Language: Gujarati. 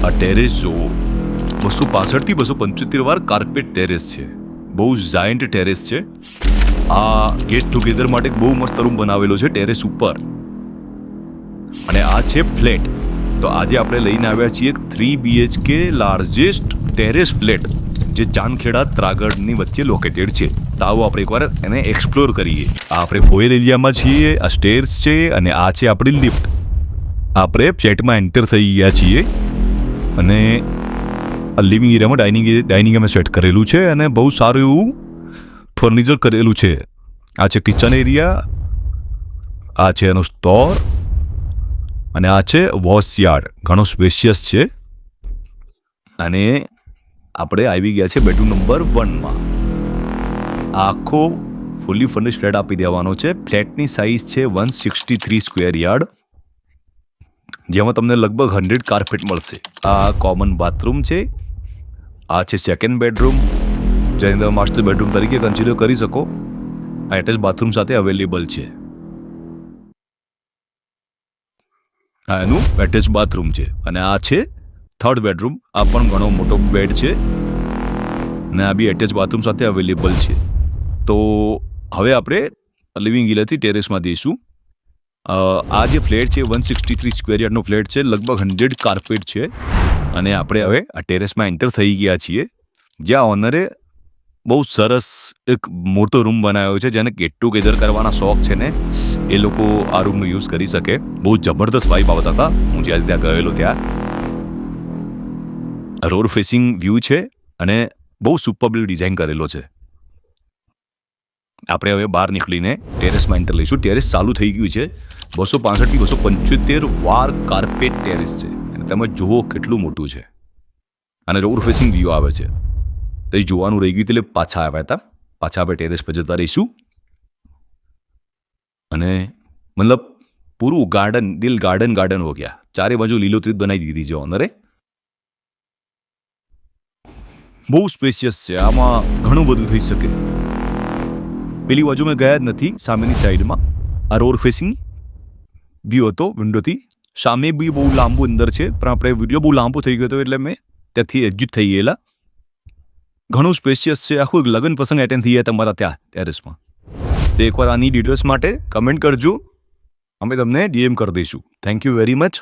આ ટેરેસ જો 265 થી 275 વાર કાર્પેટ ટેરેસ છે. બહુ જાયન્ટ ટેરેસ છે. આ ગેટ ટુગેધર માટે બહુ મસ્ત રૂમ બનાવેલો છે ટેરેસ ઉપર. અને આ છે ફ્લેટ. તો આજે આપણે લઈને આવ્યા છીએ 3 BHK લાર્જેસ્ટ ટેરેસ ફ્લેટ જે ચાંદખેડા ત્રાગડની વચ્ચે લોકેટેડ છે. તો આવો આપણે એકવાર એને એક્સપ્લોર કરીએ. આપણે ફોયર એરિયામાં છીએ. આ સ્ટેર્સ છે અને આ છે આપણી લિફ્ટ. આપણે ફ્લેટમાં એન્ટર થઈ ગયા છીએ અને લિવિંગ એરિયામાં ડાઇનિંગ અમે સેટ કરેલું છે અને બહુ સારું એવું ફર્નિચર કરેલું છે. આ છે કિચન એરિયા, આ છે એનો સ્ટોર અને આ છે વોશ યાર્ડ. ઘણો સ્પેશિયસ છે. અને આપણે આવી ગયા છે બેડરૂમ નંબર 1માં. આખો ફૂલી ફર્નિશ ફ્લેટ આપી દેવાનો છે. ફ્લેટની સાઇઝ છે 163 સ્ક્વેર યાર્ડ, જેમાં તમને લગભગ 100 કાર્પેટ મળશે. આ કોમન બાથરૂમ છે. આ છે સેકન્ડ બેડરૂમ, જેને તમે માસ્ટર બેડરૂમ તરીકે કન્સિડર કરી શકો. આ એટેચ બાથરૂમ સાથે અવેલેબલ છે. આ એનું એટેચ બાથરૂમ છે. અને આ છે થર્ડ બેડરૂમ. આ પણ ઘણો મોટો બેડ છે અને આ બી એટેચ બાથરૂમ સાથે અવેલેબલ છે. તો હવે આપણે લિવિંગ એરિયાથી ટેરેસમાં જઈશું. આ જે ફ્લેટ છે 163 સ્ક્વેર યાર્ડનો ફ્લેટ છે. લગભગ 100 કાર્પેટ છે. અને આપણે હવે આ ટેરેસમાં એન્ટર થઈ ગયા છીએ, જ્યાં ઓનરે બહુ સરસ એક મોટો રૂમ બનાવ્યો છે. જેને ગેટ ટુગેધર કરવાના શોખ છે ને, એ લોકો આ રૂમનો યુઝ કરી શકે. બહુ જબરદસ્ત વાઇબ આવતા હતા હું જ્યારે ત્યાં ગયેલો. ત્યાં રોડ ફેસિંગ વ્યૂ છે અને બહુ સુપરબલી ડિઝાઇન કરેલો છે. આપણે હવે બહાર નીકળીને ટેરેસમાં એન્ટર લઈશું. ટેરેસ ચાલુ થઈ ગયું છે. 265 થી 275 વાર કાર્પેટ ટેરેસ છે. અને તમે જુઓ કેટલું મોટું છે. અને રોડ ફેસિંગ વ્યૂ આવે છે. તો એ જોવાનું રહી ગયું એટલે પાછા આવ્યા હતા. પાછા આપણે ટેરેસ પર જતા રહીશું. અને મતલબ પૂરું ગાર્ડન હો ગયા. ચારે બાજુ લીલોતરી બનાવી દીધી છે ઓનરે. બહુ સ્પેશિયસ છે. આમાં ઘણું બધું થઈ શકે. પેલી બાજુ મેં ગયા જ નથી. સામેની સાઈડમાં આ રોડ ફેસિંગ વ્યૂ હતો વિન્ડોથી. સામે બી બહુ લાંબુ અંદર છે, પણ આપણે વિડીયો બહુ લાંબો થઈ ગયો હતો એટલે મેં ત્યાંથી એક્ઝિટ થઈ ગયેલા. ઘણું સ્પેશિયસ છે. આખું લગ્ન પ્રસંગ એટેન્ડ થઈ ગયા તમારા ત્યાં ટેરેસમાં. તો એકવાર આની ડિટેલ્સ માટે કમેન્ટ કરજો. અમે તમને DM કરી દઈશું. Thank you very much.